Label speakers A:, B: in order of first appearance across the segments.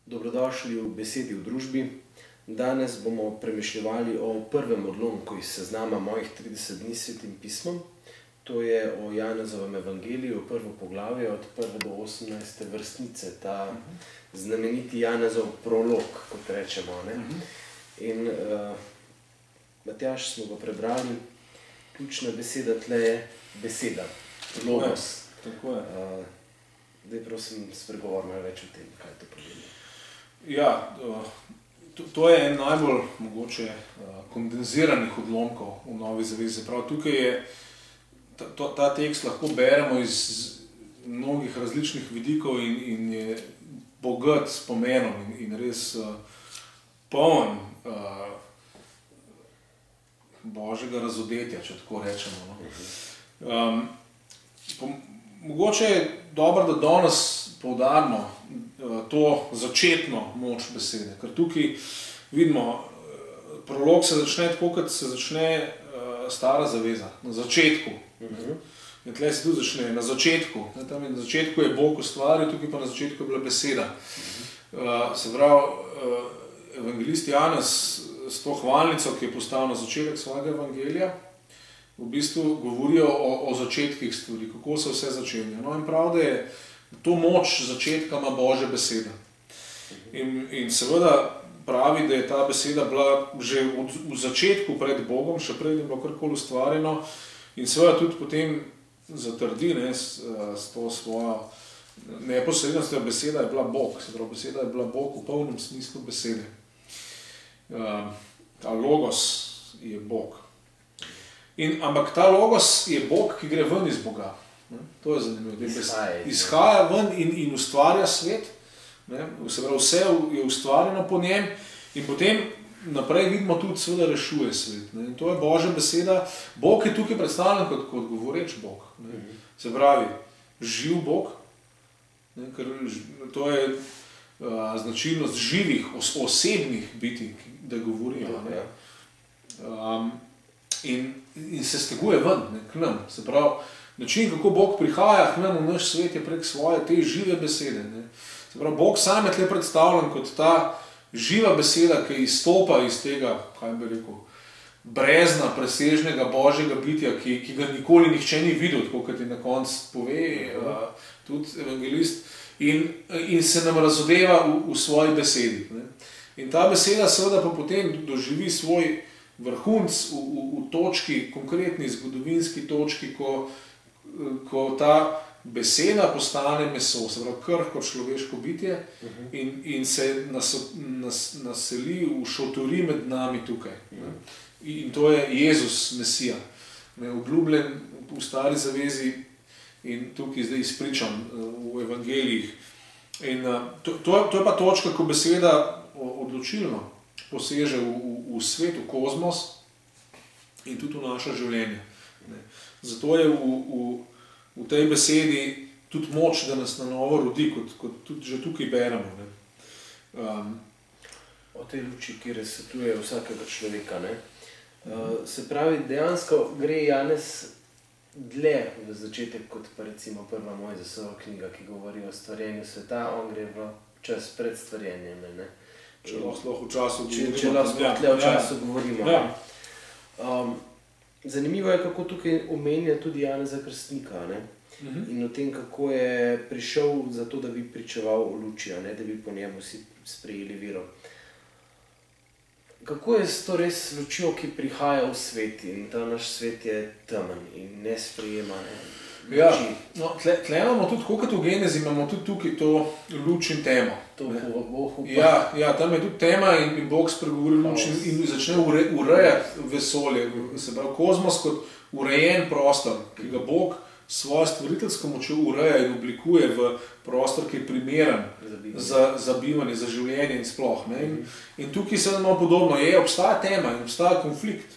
A: Dobrodošli v Besedi v družbi. Danes bomo premišljevali o prvem odlomku iz seznama mojih 30 dni s Svetim pismom. To je o Janezovem evangeliju, prvo poglavje od 1. do 18. vrstnice, ta znameniti Janezov prolog, kot rečemo. In Matjaž smo ga prebrali, ključna beseda tle je beseda, logos.
B: Tako je.
A: Zdaj prosim, spregovor malo več o tem, kaj to pomeni.
B: Ja, to je en najbolj mogoče kondenziranih odlomkov v Novi zavezi. Prav tukaj je, ta tekst lahko beremo iz mnogih različnih vidikov in je bogat s pomenom in res poln božjega razodetja, če tako rečemo. Mogoče je dobro, da danes poudarimo to začetno moč besede, ker tukaj vidimo, prolog se začne tako, kot se začne stara zaveza, na začetku. Tle se tudi začne, na začetku. Tam na začetku je Bog ustvaril, tukaj pa na začetku je bila beseda. Se pravi, evangelist Janez s to hvalnico, ki je postavil na začetek svojega evangelija, v bistvu govorijo o začetkih stvari, kako se vse začenja. No in prav, da je to moč začetka ima Božja beseda. In seveda pravi, da je ta beseda bila že v začetku pred Bogom, še prej je bilo karkoli ustvarjeno, in seveda tudi potem zatrdi s to svojo neposrednostjo, beseda je bila Bog. Se pravi, beseda je bila Bog v polnem smislu besede. Ta logos je Bog. Ampak ta logos je Bog, ki gre ven iz Boga. To je zanimivo. Izhaja ven in ustvarja svet. Se pravi, vse je ustvarjeno po njem in potem naprej vidimo tudi seveda rešuje svet. In to je Božja beseda. Bog je tukaj predstavljen kot govoreč Bog. Se pravi, živ Bog, ker to je značilnost živih, osebnih bitij, da govorijo. In se steguje ven, k nam. Se pravi, način, kako Bog prihaja k nam v naš svet, je prek svoje te žive besede. Se pravi, Bog sam je tle predstavljen kot ta živa beseda, ki izstopa iz tega, kaj bi rekel, brezna, presežnega Božjega bitja, ki ga nikoli nihče ni videl, tako kot je na koncu pove tudi evangelist, in se nam razodeva v svoji besedi. In ta beseda seveda pa potem doživi svoj vrhunc v točki, konkretni zgodovinski točki, ko ta beseda postane meso, se pravi krhko človeško bitje in se naseli v šotori med nami tukaj. In to je Jezus, Mesija, obljubljen v stari zavezi in tukaj zdaj izpričan v evangelijih. In to je pa točka, ko beseda odločilno poseže v svet, v kozmos in tudi v naše življenje. Zato je v tej besedi tudi moč, da nas na novo rodi, kot tudi že tukaj beremo.
A: O tej luči, ki razsvetljuje vsakega človeka. Se pravi, dejansko gre Janez dlje v začetek, kot pa recimo prva Mojzesova knjiga, ki govori o stvarjenju sveta, on gre v čas pred stvarjenjem.
B: Če lahko v času govorimo.
A: Če lahko tle v času govorimo. Zanimivo je, kako tukaj omenja tudi Janeza Krstnika, in o tem, kako je prišel za to, da bi pričeval o luči, da bi po njemu vsi sprejeli vero. Kako je s to res lučjo, ki prihaja v svet in ta naš svet je temen in ne sprejema luči?
B: Tle imamo tudi, kot v Genezi, imamo tudi tukaj to luč in temo. Ja, tam je tudi tema in Bog spregovori luč in začne urejati vesolje. Se pravi, kozmos kot urejen prostor, ki ga Bog svojo stvoriteljsko močjo ureja in oblikuje v prostor, ki je primeren za bivanje, za življenje in sploh. In tukaj se malo podobno je, obstaja tema in obstaja konflikt.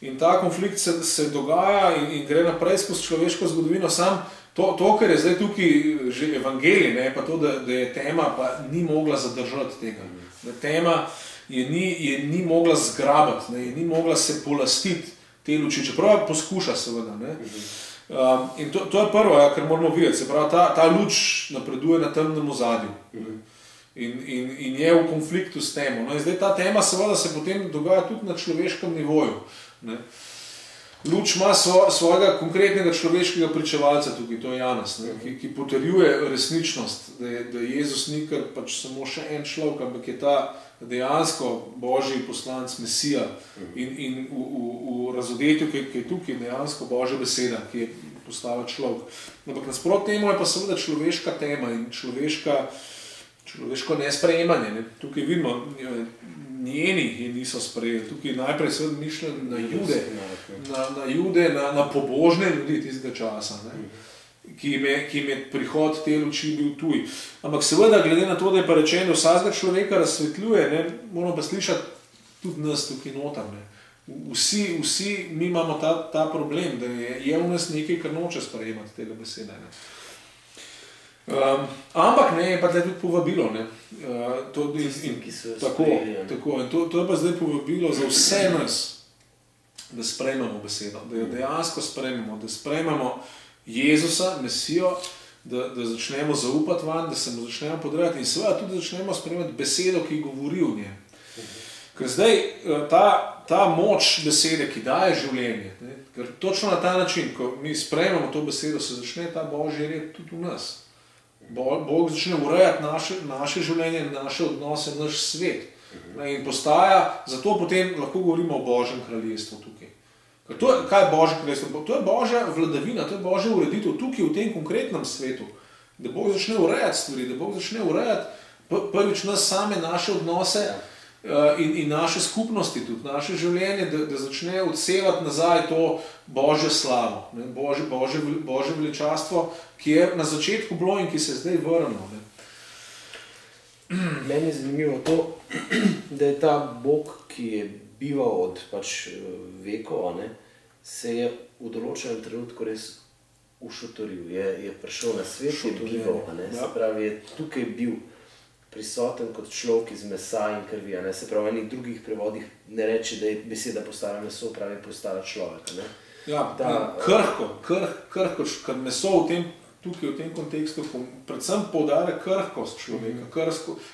B: In ta konflikt se dogaja in gre naprej skozi človeško zgodovino. Sam to, kar je zdaj tukaj že evangelij, pa to, da je tema, pa ni mogla zadržati tega. Da tema je ni mogla zgrabati, ni mogla se polastiti te luči, čeprav poskuša seveda. In to je prvo, kar moramo videti. Se pravi, ta luč napreduje na temnem ozadju. in je v konfliktu s temo. No, in zdaj ta tema seveda se potem dogaja tudi na človeškem nivoju. Ne. Luč ima svojega konkretnega človeškega pričevalca tukaj, to je Janez, ne, ki potrjuje resničnost, da je Jezus ni kar pač samo še en človek, ampak je ta dejansko Božji poslanec Mesija in v razodetju, ki je tukaj dejansko Božja beseda, ki je postala človek. Ampak nasprot temu je pa seveda človeška tema in človeško nesprejemanje. Ne. Tukaj vidimo, njeni je niso sprejeli. Tukaj najprej seveda mišljen na Jude, na pobožne ljudi tistega časa, ne, ki jim je prihod te luči bil tuj. Ampak seveda, glede na to, da je pa rečeno, vsakega človeka razsvetljuje, ne, moramo pa slišati tudi nas tukaj noter. Ne. Vsi mi imamo ta problem, da je v nas nekaj, kar noče sprejemati tega besede. Ne. Ampak ne, je pa tudi povabilo. Ne. Tako, in to je pa zdaj povabilo za vse nas, da sprejmemo besedo, da jo dejansko sprejmemo, da sprejmemo Jezusa, Mesijo, da začnemo zaupati vanj, da se mu začnemo podrejati in seveda tudi začnemo sprejemati besedo, ki govori v njem. Ker zdaj ta moč besede, ki daje življenje, ne, ker točno na ta način, ko mi sprejmemo to besedo, se začne ta Božji red tudi v nas. Bog začne urejati naše življenje, naše odnose, naš svet. In postaja, zato potem lahko govorimo o Božjem kraljestvu tukaj. Kaj je Božje kraljestvo? To je Božja vladavina, to je Božja ureditev tukaj v tem konkretnem svetu. Da Bog začne urejati stvari, da Bog začne urejati prvič nas same, naše odnose in naše skupnosti, tudi naše življenje, da začne odsevati nazaj to Božjo slavo, ne, Božje veličastvo, ki je na začetku bilo in ki se zdaj vrnilo.
A: Meni je zanimivo to, da je ta Bog, ki je bival od vekov, ne, se je v določenem trenutku res ušotoril, je prišel na svet, je bival, ne, se pravi, je tukaj bil prisoten kot človek iz mesa in krvi, ne, se pravi, v enih drugih prevodih ne reče, da je beseda postala meso, pravi, postala človeka. Ne.
B: Ja, krhko, ker meso tukaj v tem kontekstu predvsem poudarja krhkost človeka,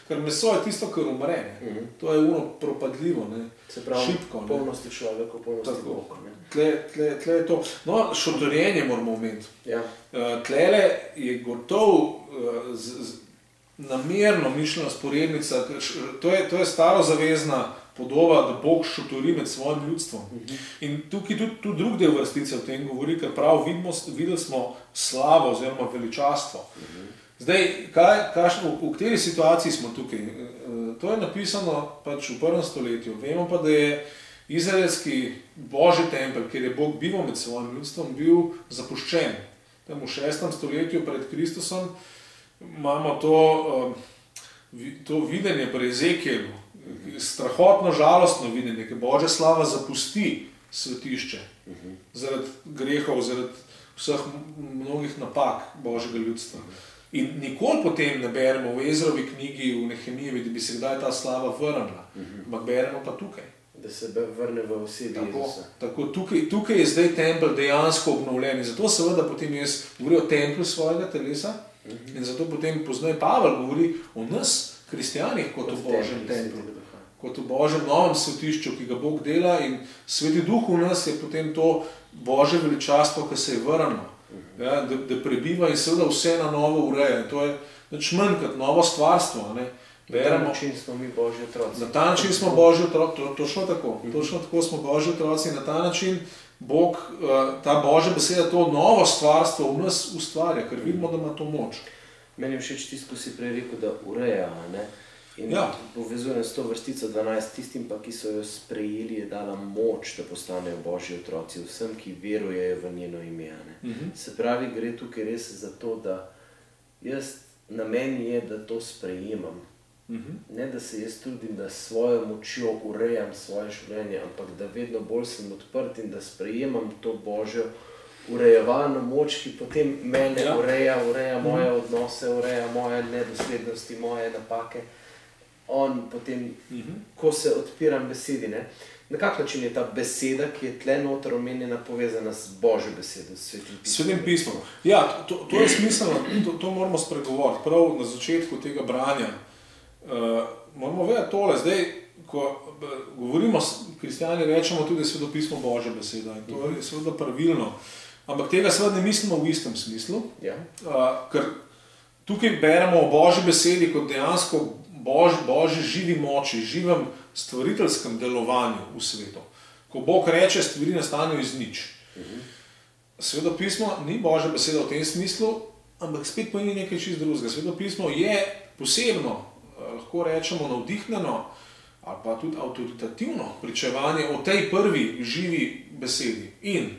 B: ker meso je tisto, kar umre, to je propadljivo, ne,
A: se pravi,
B: šipko.
A: Polnosti človeka, polnosti Boga.
B: Tle je to. No, šotorjenje moramo omeniti.
A: Ja.
B: Tlele je gotov namerno mišljena sporednica, to je starozavezna podoba, da Bog šotori med svojim ljudstvom. In tukaj tudi drug del vrstice o tem govori, ker prav videli smo slavo oziroma veličastvo. Zdaj, v kateri situaciji smo tukaj? To je napisano pač v 1. stoletju. Vemo pa, da je izraelski Božji tempelj, kjer je Bog bival med svojim ljudstvom, bil zapuščen. Tam v 6. stoletju pred Kristusom imamo to videnje pri Ezekijelu, strahotno žalostno videnje, ki Božja slava zapusti svetišče zaradi grehov, zaradi vseh mnogih napak Božjega ljudstva. In nikoli potem ne beremo v Ezrovi knjigi, v Nehemijevi, da bi se kdaj ta slava vrnila, ampak beremo pa tukaj.
A: Da se vrne v osebi Jezusa.
B: Tako, tukaj je zdaj tempelj dejansko obnovljen. Zato seveda potem jaz govori o templju svojega telesa in zato potem pozneje Pavel govori o nas, kristijanih, kot o Božjem templju, kot o Božjem novem svetišču, ki ga Bog dela in Sveti Duh v nas je potem to Božje veličastvo, ki se je vrnilo, ja, da prebiva in seveda vse na novo ureja. To je nič manj kot novo stvarstvo. Ne.
A: Na ta način smo mi Božji otroci.
B: Na ta način smo Božji otroci, točno tako. Točno tako smo Božji otroci in na ta način Bog, ta Božja beseda, to novo stvarstvo v nas ustvarja, ker vidimo, da ima to moč.
A: Meni je všeč tisto, ko si prej rekel, da ureja, ne? In povezujem s to vrstico 12, tistim pa, ki so jo sprejeli, je dala moč, da postanejo Božji otroci, vsem, ki verujejo v njeno ime. Se pravi, gre tukaj res za to, da na meni je, da to sprejemam. Ne, da se jaz trudim, da svojo močjo urejam svoje življenje, ampak da vedno bolj sem odprt in da sprejemam to Božjo urejevalno moč, ki potem mene ureja moje odnose, ureja moje nedoslednosti, moje napake. On potem, ko se odpiram besedi, ne? Na kak način je ta beseda, ki je tle noter omenjena, povezana z Božjo besedo, s
B: Svetim pismom? Ja, to je smiselno, to moramo spregovoriti. Prav na začetku tega branja moramo vedeti tole, zdaj, ko govorimo, kristjani rečemo tudi, da je Sveto pismo Božja beseda in to je seveda pravilno, ampak tega seveda ne mislimo v istem smislu, ker tukaj beremo o Božji besedi kot dejansko Božji živi moči, živem stvariteljskem delovanju v svetu. Ko Bog reče, stvari nastanejo iz nič. Sveto pismo ni Božja beseda v tem smislu, ampak spet pomeni nekaj čisto drugega. Sveto pismo je posebno, lahko rečemo navdihnjeno ali pa tudi avtoritativno pričevanje o tej prvi živi besedi. In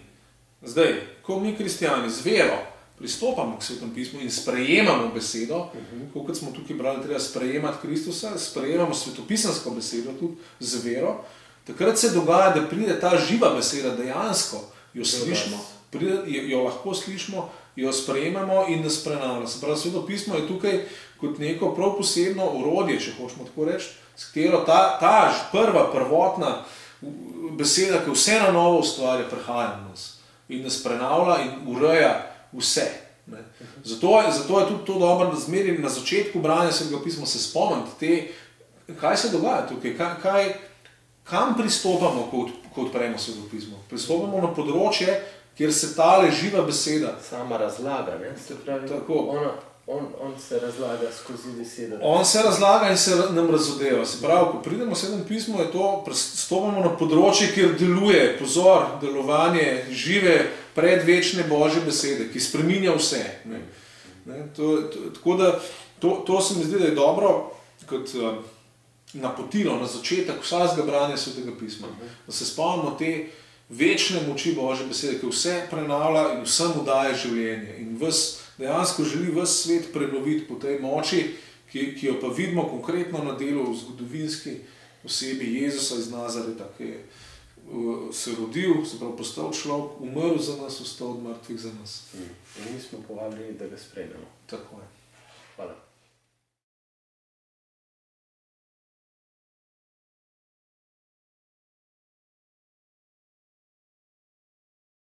B: zdaj, ko mi kristjani z vero pristopamo k Svetom pismu in sprejemamo besedo, kot smo tukaj brali, treba sprejemati Kristusa, sprejemamo svetopisansko besedo tudi z vero, takrat se dogaja, da pride ta živa beseda, dejansko jo slišimo, jo lahko slišimo, jo sprejemamo in nas prenavlja. Se pravi, Sveto pismo je tukaj kot neko prav posebno orodje, če hočemo tako reči, s katero ta prva, prvotna beseda, ki vse na novo ustvarja, prihaja v nas in nas prenavlja in ureja vse. Ne. Zato je tudi to dobro, da zmeri na začetku branja Svetega pisma se spomniti, kaj se dogaja tukaj, kam pristopamo, ko odpremo Sveto pismo. Pristopamo na področje, kjer se tale živa beseda
A: sama razlaga, ne? Se pravi,
B: tako.
A: On se razlaga skozi besedo.
B: On se razlaga in se nam razodeva. Se pravi, ko pridemo v Sveto pismo, je to, pristopamo na področje, kjer deluje, pozor, delovanje žive, predvečne Božje besede, ki spreminja vse. Tako da, to se mi zdi, da je dobro kot napotilo na začetek vsakega branja Svetega pisma. Da se spomnimo te večne moči Božje besede, ki vse prenavlja in vsemu daje življenje. In dejansko želi ves svet prenoviti po tej moči, ki jo pa vidimo konkretno na delu v zgodovinski osebi Jezusa iz Nazareta, ki je se rodil, se pravi postal človek, umrl za nas, vstal od mrtvih za nas.
A: In mi smo povabljeni, da ga sprejmemo.
B: Tako je.
A: Hvala.